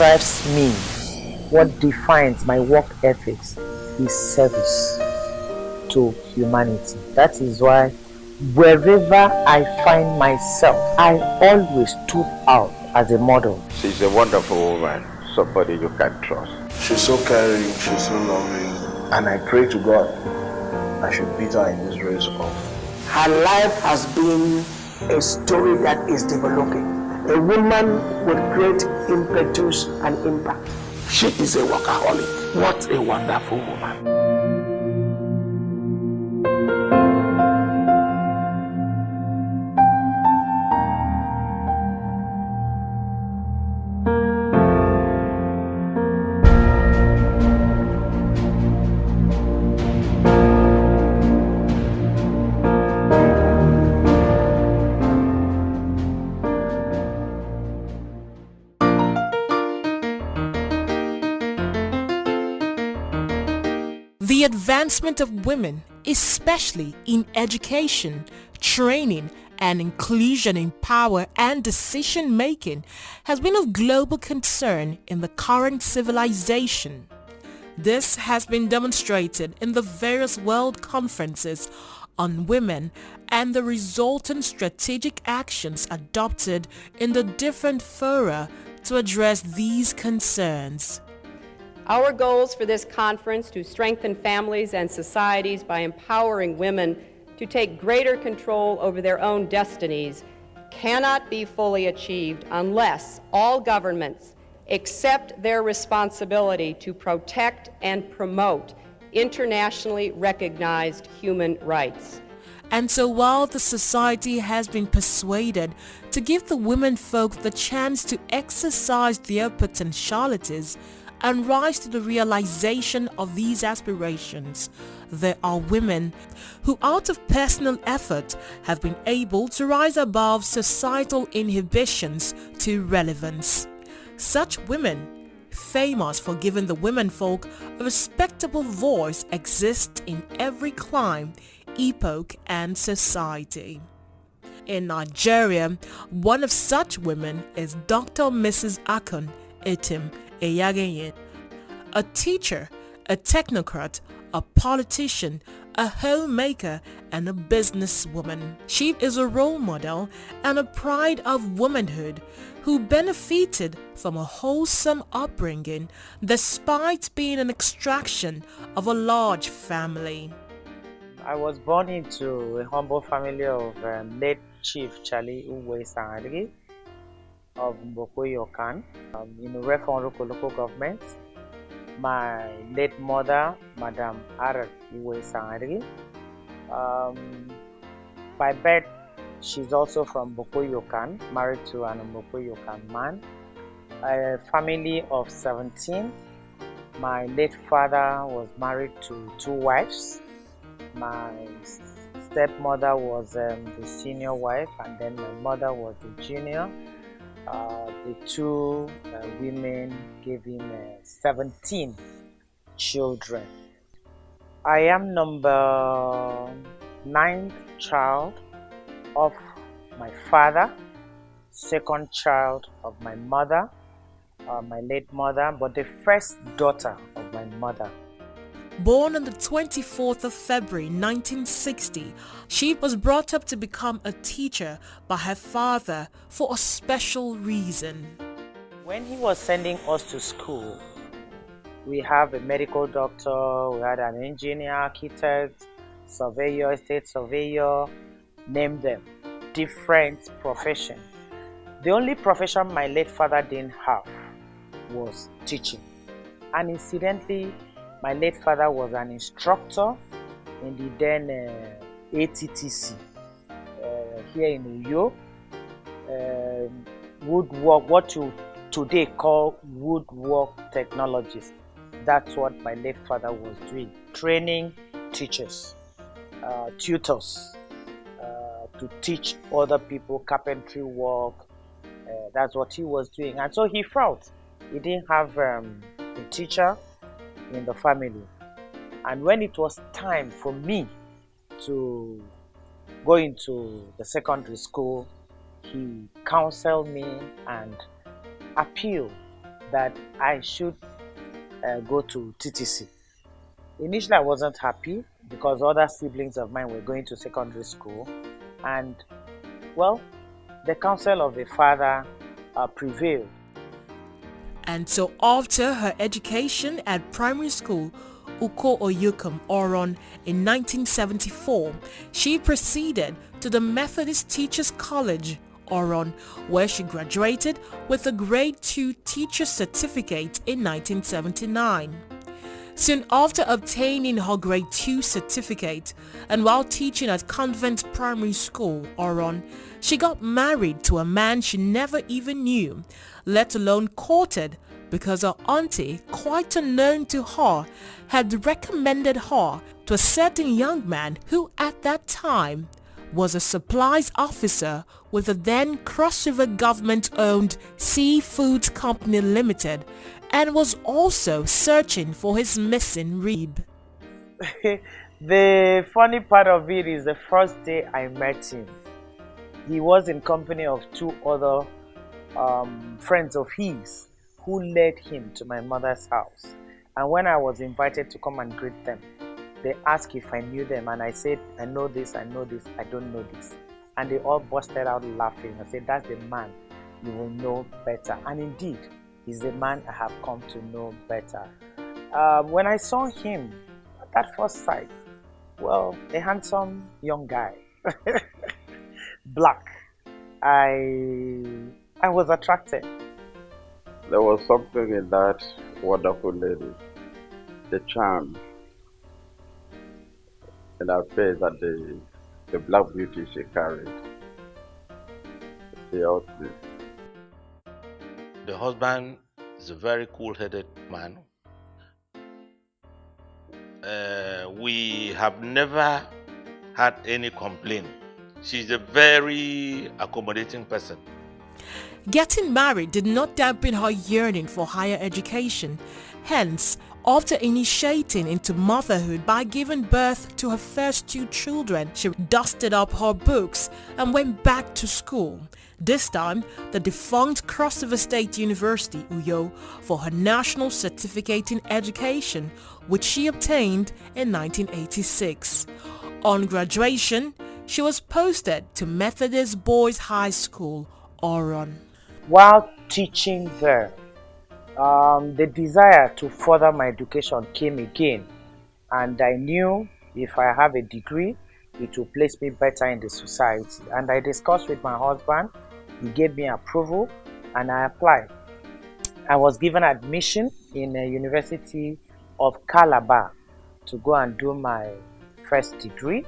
drives me, what defines my work ethics is service to humanity. That is why wherever I find myself, I always stood out as a model. She's a wonderful woman, somebody you can trust. She's so caring, she's so loving, and I pray to God I should beat her in this race off. Her life has been a story that is developing. A woman with great impetus and impact. She is a workaholic. What a wonderful woman. The advancement of women, especially in education, training, and inclusion in power and decision-making, has been of global concern in the current civilization. This has been demonstrated in the various world conferences on women and the resultant strategic actions adopted in the different fora to address these concerns. Our goals for this conference to strengthen families and societies by empowering women to take greater control over their own destinies cannot be fully achieved unless all governments accept their responsibility to protect and promote internationally recognized human rights. And so while the society has been persuaded to give the women folk the chance to exercise their potentialities and rise to the realization of these aspirations, there are women who out of personal effort have been able to rise above societal inhibitions to relevance. Such women, famous for giving the women folk a respectable voice, exist in every clime, epoch and society. In Nigeria, one of such women is Dr. Mrs. Akon Etim Eyagenye, a teacher, a technocrat, a politician, a homemaker, and a businesswoman. She is a role model and a pride of womanhood who benefited from a wholesome upbringing despite being an extraction of a large family. I was born into a humble family of late Chief Charlie Uwe Sangari of Mbokoyokan in Urefon local government. My late mother, Madam Arat Uwe Sangari. By birth, she's also from Bokoyokan, married to an Bokoyokan man. A family of 17. My late father was married to 2 wives. My stepmother was the senior wife, and then my mother was the junior. The 2 women gave him 17 children. I am number 9th child of my father, 2nd child of my mother, my late mother, but the first daughter of my mother. Born on the 24th of February 1960, she was brought up to become a teacher by her father for a special reason. When he was sending us to school, we have a medical doctor, we had an engineer, architect, surveyor, estate surveyor, name them, different profession. The only profession my late father didn't have was teaching. And incidentally, my late father was an instructor in the then ATTC here in Uyo. Woodwork, what you today call woodwork technologies. That's what my late father was doing. Training teachers, tutors to teach other people carpentry work. That's what he was doing. And so he felt he didn't have a teacher in the family. And when it was time for me to go into the secondary school, he counseled me and appealed that I should go to TTC. Initially, I wasn't happy because other siblings of mine were going to secondary school, and well, the counsel of the father prevailed. And so after her education at primary school, Uko Oyukum Oron in 1974, she proceeded to the Methodist Teachers College, Oron, where she graduated with a Grade 2 teacher certificate in 1979. Soon after obtaining her Grade 2 certificate, and while teaching at Convent Primary School, Oron, she got married to a man she never even knew, let alone courted, because her auntie, quite unknown to her, had recommended her to a certain young man who at that time was a supplies officer with the then Cross River government-owned Seafood Company Limited, and was also searching for his missing rib. The funny part of it is the first day I met him, he was in company of two other friends of his who led him to my mother's house. And when I was invited to come and greet them, they asked if I knew them, and I said, I know this, I know this, I don't know this. And they all busted out laughing. I said, that's the man you will know better. And indeed, he's the man I have come to know better. When I saw him at first sight, well, a handsome young guy, black, I was attracted. There was something in that wonderful lady, the charm in her face and the black beauty she carried. She ought me. The husband is a very cool-headed man. We have never had any complaint. She's a very accommodating person. Getting married did not dampen her yearning for higher education. Hence, after initiating into motherhood by giving birth to her first two children, she dusted up her books and went back to school, this time the defunct Cross River State University, Uyo, for her National Certificate in Education, which she obtained in 1986. On graduation, she was posted to Methodist Boys High School, Oron. While teaching there, the desire to further my education came again, and I knew if I have a degree, it will place me better in the society. And I discussed with my husband, he gave me approval, and I applied. I was given admission in the University of Calabar to go and do my first degree.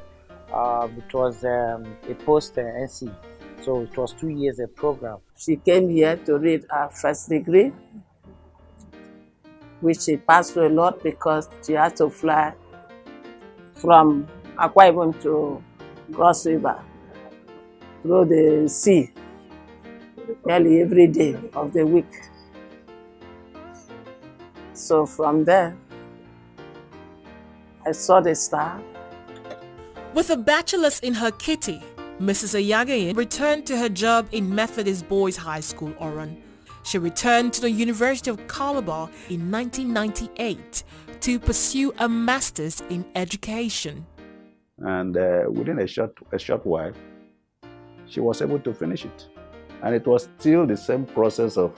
It was a post-NC, so it was 2 years a program. She came here to read her first degree, which she passed through a lot because she had to fly from Akwa Ibom to Cross River through the sea nearly every day of the week. So from there, I saw the star. With a bachelor's in her kitty, Mrs. Ayagayin returned to her job in Methodist Boys High School, Oron. She returned to the University of Calabar in 1998 to pursue a master's in education. And within a short while, she was able to finish it. And it was still the same process of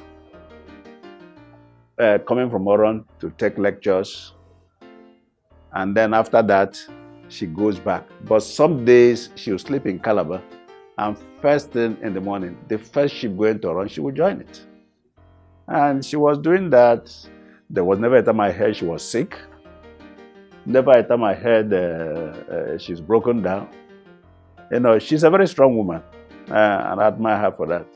coming from Oron to take lectures. And then after that, she goes back. But some days she will sleep in Calabar, and first thing in the morning, the first ship going to Oron, she would join it. And she was doing that. There was never a time I heard she was sick. Never a time I heard she's broken down. You know, she's a very strong woman, and I admire her for that.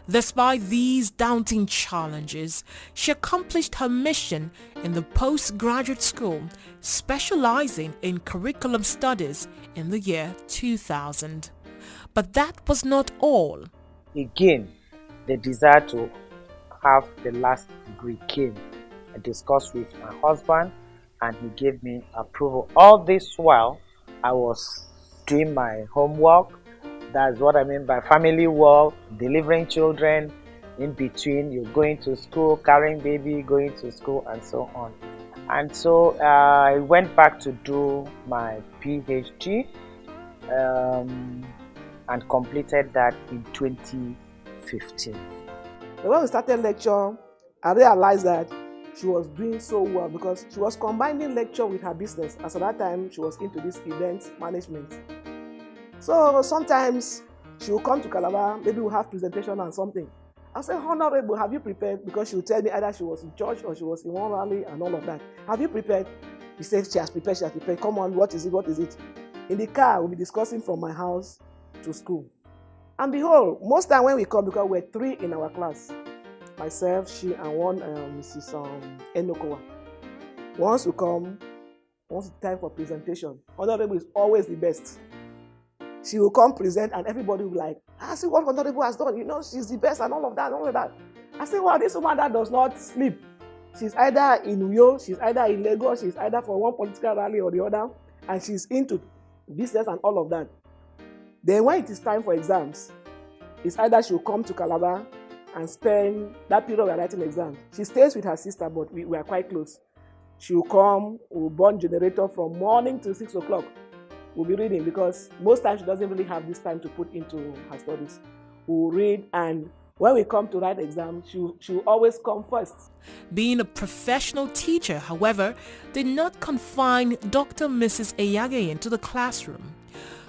Despite these daunting challenges, she accomplished her mission in the postgraduate school, specializing in curriculum studies in the year 2000. But that was not all. Again, the desire to have the last degree came. I discussed with my husband, and he gave me approval. All this while, I was doing my homework. That's what I mean by family work, delivering children, in between, you're going to school, carrying baby, going to school, and so on. And so I went back to do my PhD and completed that in 2015. When we started lecture, I realized that she was doing so well because she was combining lecture with her business. As at that time, she was into this event management. So sometimes she will come to Calabar, maybe we'll have presentation and something. I said, Honorable, have you prepared? Because she would tell me either she was in church or she was in one rally and all of that. Have you prepared? He said, she has prepared, she has prepared. Come on, what is it, what is it? In the car, we'll be discussing from my house to school. And behold, most time when we come, because we're 3 in our class, myself, she, and one Mrs. Enokowa. Once we come, once it's time for presentation, Honorable is always the best. She will come present and everybody will be like, see what Honorable has done. You know, she's the best and all of that, all of that. I say, well, this woman that does not sleep. She's either in Uyo, she's either in Lagos, she's either for one political rally or the other, and she's into business and all of that. Then when it is time for exams, it's either she will come to Calabar and spend that period of writing exams. She stays with her sister, but we are quite close. She will come, we'll burn generator from morning till 6 o'clock. We'll be reading because most times she doesn't really have this time to put into her studies. We'll read, and when we come to write exams, she'll always come first. Being a professional teacher, however, did not confine Dr. Mrs. Eyageyin to the classroom.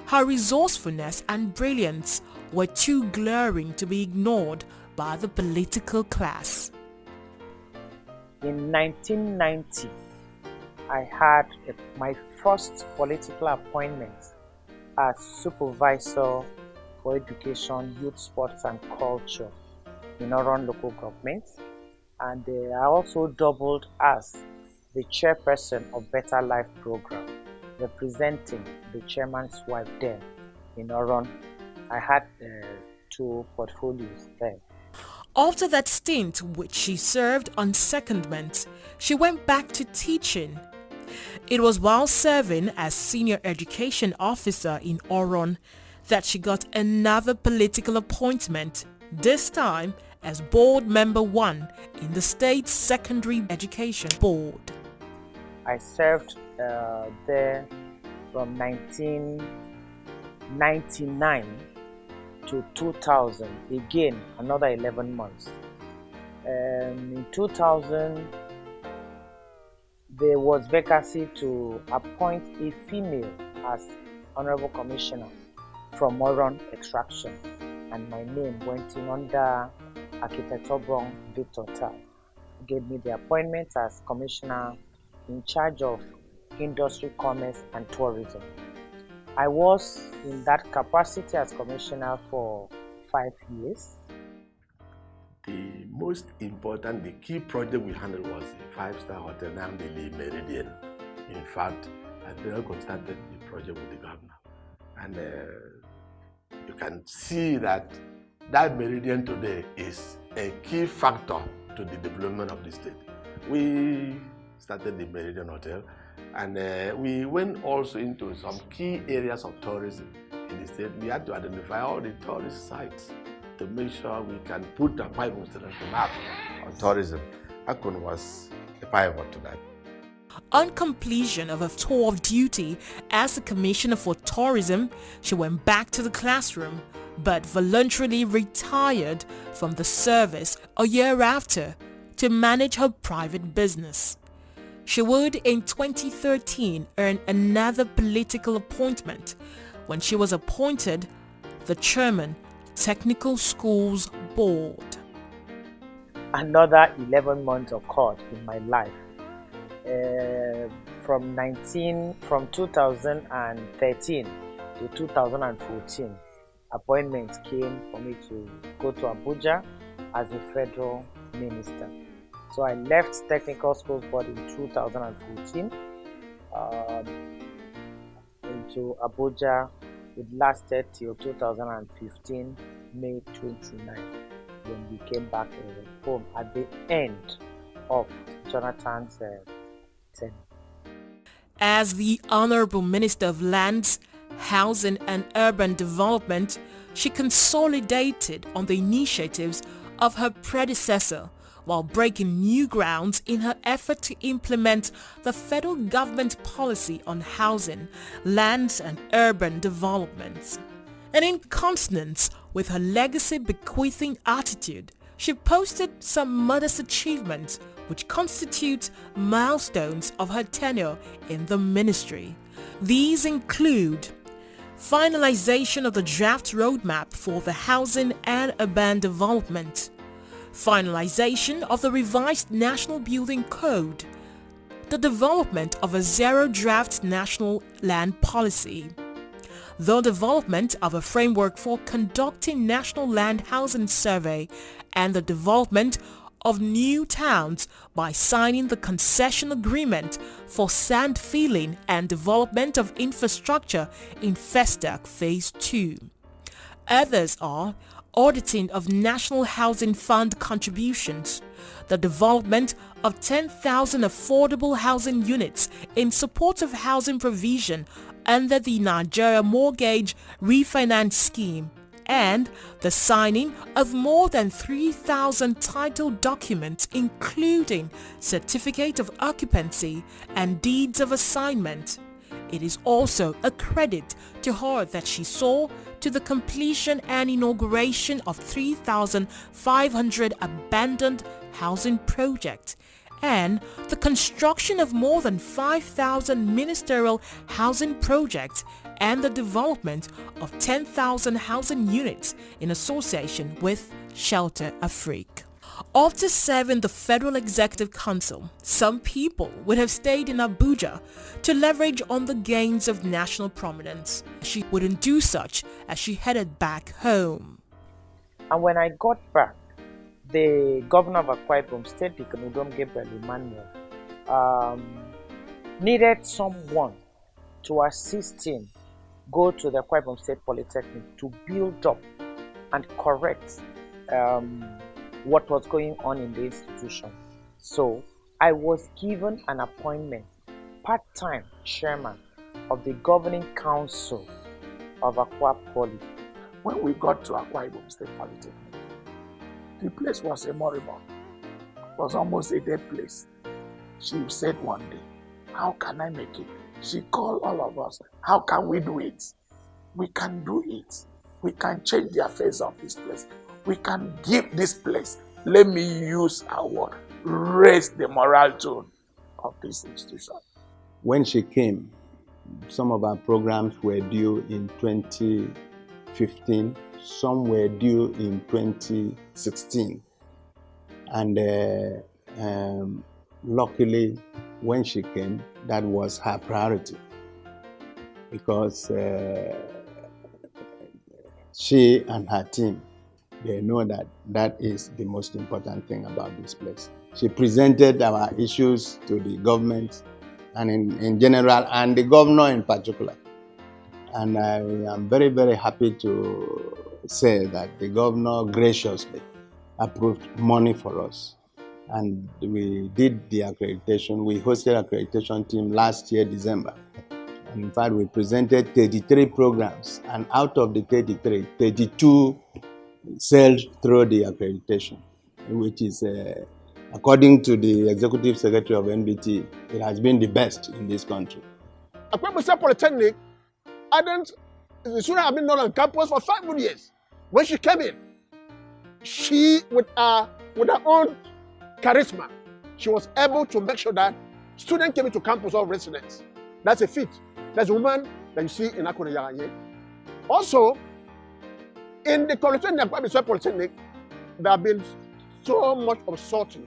Her resourcefulness and brilliance were too glaring to be ignored by the political class. In 1990, I had my first political appointment as supervisor for education, youth, sports and culture in Oron local government, and I also doubled as the chairperson of Better Life program, representing the chairman's wife there in Oron. I had 2 portfolios there. After that stint, which she served on secondment, she went back to teaching. It was while serving as senior education officer in Oron that she got another political appointment, this time as board member 1 in the state's secondary education board. I served there from 1999 to 2000, again another 11 months. In 2000, there was vacancy to appoint a female as Honorable Commissioner from Oron Extraction, and my name went in under Architect Obong Victor Tai. Gave me the appointment as Commissioner in charge of Industry, Commerce and Tourism. I was in that capacity as Commissioner for 5 years. The most important, the key project we handled was the 5-star hotel, namely Meridian. In fact, I started the project with the governor. And you can see that Meridian today is a key factor to the development of the state. We started the Meridian Hotel, and we went also into some key areas of tourism in the state. We had to identify all the tourist sites to make sure we can put a Bible map on tourism. Akon was a pivot to that. On completion of her tour of duty as the Commissioner for Tourism, she went back to the classroom, but voluntarily retired from the service a year after to manage her private business. She would in 2013 earn another political appointment when she was appointed the chairman, Technical Schools Board. Another 11 months occurred in my life. From 2013 to 2014, appointments came for me to go to Abuja as a federal minister. So I left Technical Schools Board in 2014 into Abuja. It lasted till 2015, May 29, when we came back home at the end of Jonathan's tenure. As the Honorable Minister of Lands, Housing and Urban Development, she consolidated on the initiatives of her predecessor, while breaking new grounds in her effort to implement the federal government policy on housing, lands and urban development. And in consonance with her legacy bequeathing attitude, she posted some modest achievements which constitute milestones of her tenure in the ministry. These include finalization of the draft roadmap for the housing and urban development, finalization of the revised National Building Code, the development of a zero-draft national land policy, the development of a framework for conducting national land housing survey, and the development of new towns by signing the concession agreement for sand filling and development of infrastructure in Festac Phase 2. Others are auditing of National Housing Fund contributions, the development of 10,000 affordable housing units in support of housing provision under the Nigeria Mortgage Refinance Scheme, and the signing of more than 3,000 title documents including certificate of occupancy and deeds of assignment. It is also a credit to her that she saw to the completion and inauguration of 3,500 abandoned housing projects and the construction of more than 5,000 ministerial housing projects and the development of 10,000 housing units in association with Shelter Afrique. After serving the Federal Executive Council, some people would have stayed in Abuja to leverage on the gains of national prominence. She wouldn't do such as she headed back home. And when I got back, the governor of Akwa Ibom State, Deacon Udom Gabriel Emmanuel, needed someone to assist him go to the Akwa Ibom State Polytechnic to build up and correct what was going on in the institution. So I was given an appointment, part-time chairman of the governing council of Akwa Poly. When we got to Akwa Ibom State Polytechnic, the place was a moribund. It was almost a dead place. She said one day, how can I make it? She called all of us. How can we do it? We can do it. We can change the affairs of this place. We can give this place, let me use our word, raise the moral tone of this institution. When she came, some of our programs were due in 2015, some were due in 2016. And luckily, when she came, that was her priority, because she and her team, they know that that is the most important thing about this place. She presented our issues to the government and in general, and the governor in particular. And I am very, very happy to say that the governor graciously approved money for us. And we did the accreditation. We hosted accreditation team last year, December. And in fact, we presented 33 programs. And out of the 33, 32 sailed through the accreditation, which is, according to the Executive Secretary of NBT, it has been the best in this country. Akwa Ibom State Polytechnic, the student have been not on campus for 5 good years. When she came in, she, with her own charisma, she was able to make sure that students came into campus of residence. That's a feat. There's a woman that you see in Akwa Ibom. Also, in the Akwa Ibom State Polytechnic, there have been so much of sorting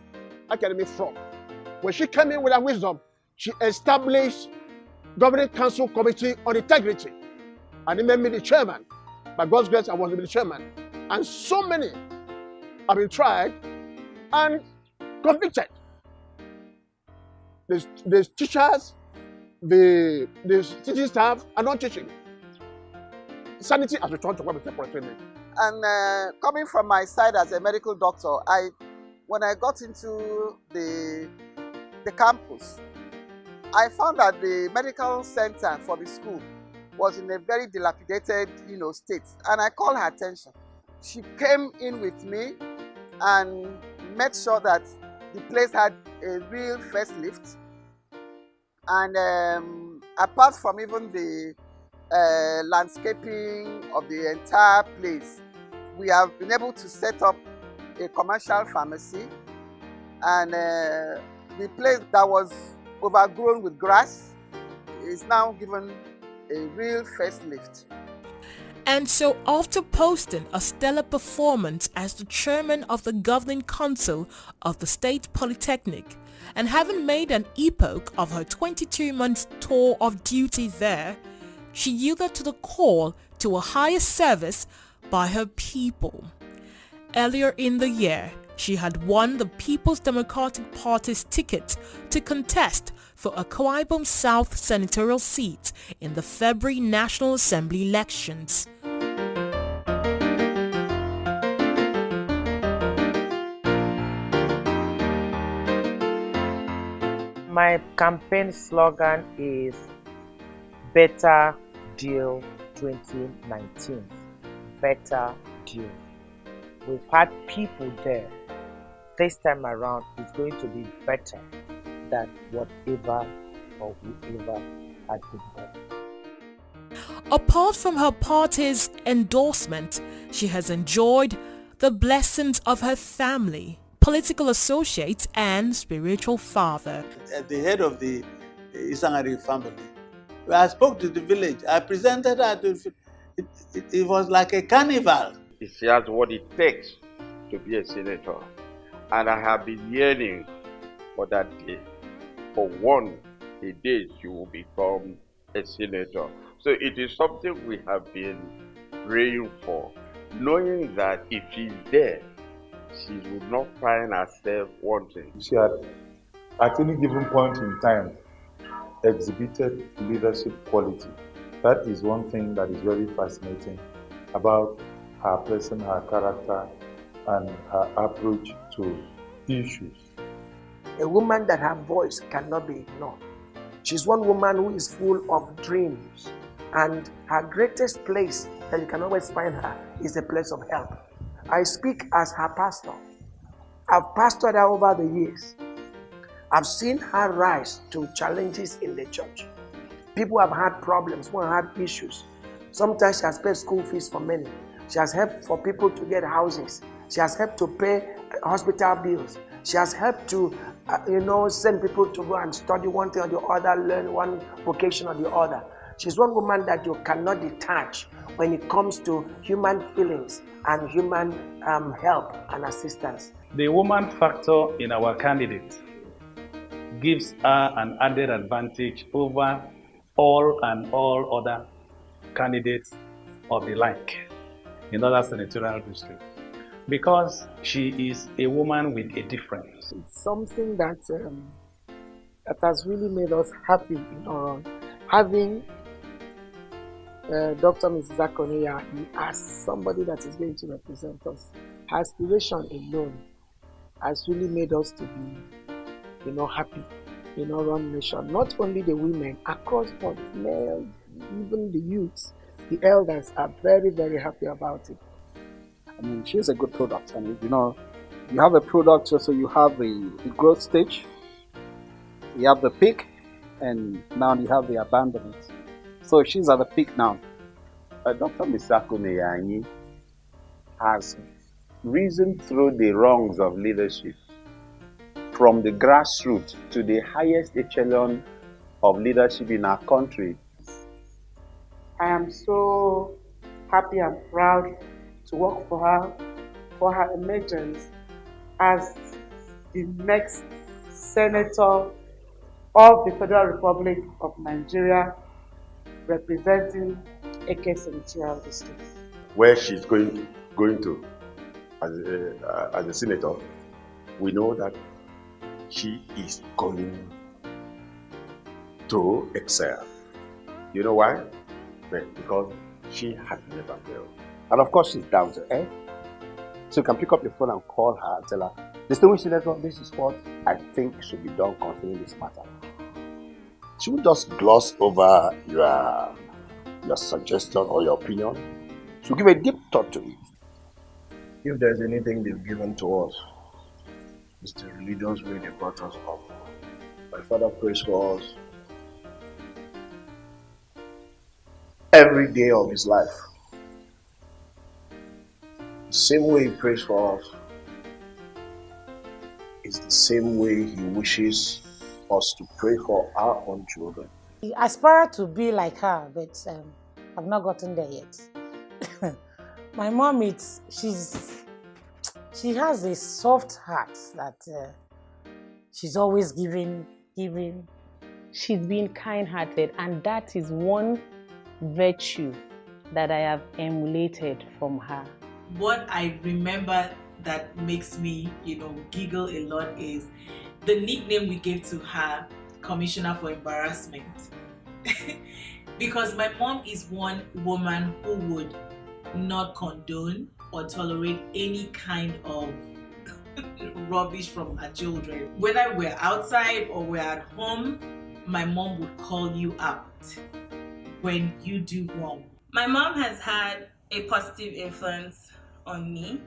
academic fraud. When she came in with her wisdom, she established Governing Council Committee on Integrity, and it made me the chairman. By God's grace, I was the chairman. And so many have been tried and convicted. The teachers, the teaching staff are not teaching. Sanity has returned to Akwa Ibom State Polytechnic. And coming from my side as a medical doctor, when I got into the campus, I found that the medical center for the school was in a very dilapidated, state. And I called her attention. She came in with me and made sure that the place had a real facelift. And apart from even the landscaping of the entire place, we have been able to set up a commercial pharmacy, and the place that was overgrown with grass is now given a real facelift. And so after posting a stellar performance as the chairman of the governing council of the State Polytechnic, and having made an epoch of her 22-month tour of duty there, she yielded to the call to a higher service by her people. Earlier in the year, she had won the People's Democratic Party's ticket to contest for Akwa Ibom South senatorial seat in the February National Assembly elections. My campaign slogan is Better Deal 2019. Better Deal. We've had people there. This time around, it's going to be better than whatever or whoever had been there. Apart from her party's endorsement, she has enjoyed the blessings of her family, political associates, and spiritual father. At the head of the Isangari family, I spoke to the village. I presented her to it was like a carnival. She has what it takes to be a senator. And I have been yearning for that day. For one, a day she will become a senator. So it is something we have been praying for, knowing that if she's there, she would not find herself wanting. She had, at any given point in time, exhibited leadership quality. That is one thing that is very fascinating about her person, her character, and her approach to issues. A woman that her voice cannot be ignored. She's one woman who is full of dreams, and her greatest place that you can always find her is a place of help. I speak as her pastor. I've pastored her over the years. I've seen her rise to challenges in the church. People have had problems, people have had issues. Sometimes she has paid school fees for many. She has helped for people to get houses. She has helped to pay hospital bills. She has helped to, send people to go and study one thing or the other, learn one vocation or the other. She's one woman that you cannot detach when it comes to human feelings and human help and assistance. The woman factor in our candidate gives her an added advantage over all other candidates of the like in other senatorial districts, because she is a woman with a difference. It's something that has really made us happy in our having Dr. Mrs. Akoniya as somebody that is going to represent us. Her aspiration alone has really made us to be, happy in our own nation. Not only the women, across board, males, even the youths, the elders are very, very happy about it. I mean, she's a good product, and you have a product, so you have the growth stage, you have the peak, and now you have the abandonment. So she's at the peak now. Dr. Mrs. Akoniya has risen through the rungs of leadership, from the grassroots to the highest echelon of leadership in our country. I am so happy and proud to work for her emergence as the next senator of the Federal Republic of Nigeria, representing Eke Senatorial District. Where she's going to as a senator, we know that she is going to excel. You know why? Because she has never failed. And of course, she's down to earth. So you can pick up your phone and call her and tell her, distinguished senator, this is what I think should be done concerning this matter. She won't just gloss over your suggestion or your opinion. She'll give a deep thought to it. If there's anything they've given to us, it's the religious way they brought us up. My father prays for us every day of his life. The same way he prays for us is the same way he wishes us to pray for our own children. I aspire to be like her, but I've not gotten there yet. My mom, she has a soft heart that she's always giving. She's been kind-hearted, and that is one virtue that I have emulated from her. What I remember that makes me, giggle a lot is the nickname we gave to her, Commissioner for Embarrassment. Because my mom is one woman who would not condone or tolerate any kind of rubbish from her children. Whether we're outside or we're at home, my mom would call you out when you do wrong. My mom has had a positive influence on me,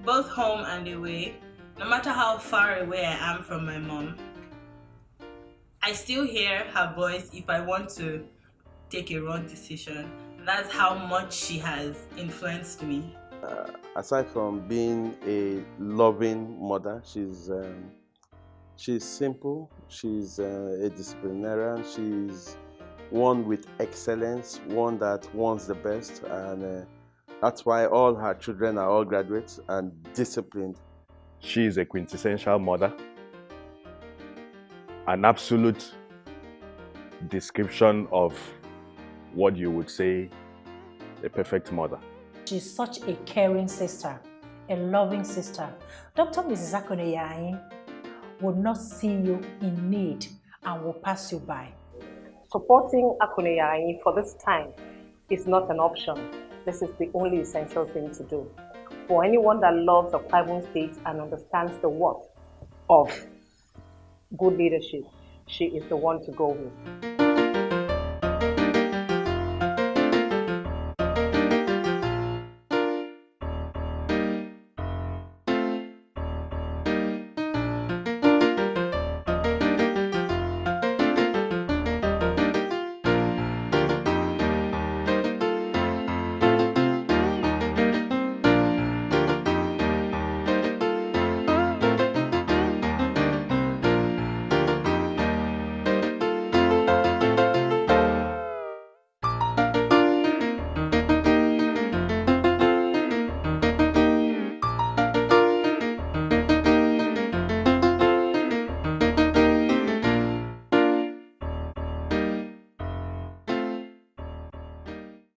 both home and away. No matter how far away I am from my mom, I still hear her voice if I want to take a wrong decision. That's how much she has influenced me. Aside from being a loving mother, she's simple, she's a disciplinarian, she's one with excellence, one that wants the best, and that's why all her children are all graduates and disciplined. She is a quintessential mother, an absolute description of what you would say a perfect mother. She's such a caring sister, a loving sister. Dr. Mrs. Akoneyayin will not see you in need and will pass you by. Supporting Akoneyayin for this time is not an option. This is the only essential thing to do. For anyone that loves Akwa Ibom State and understands the worth of good leadership, she is the one to go with.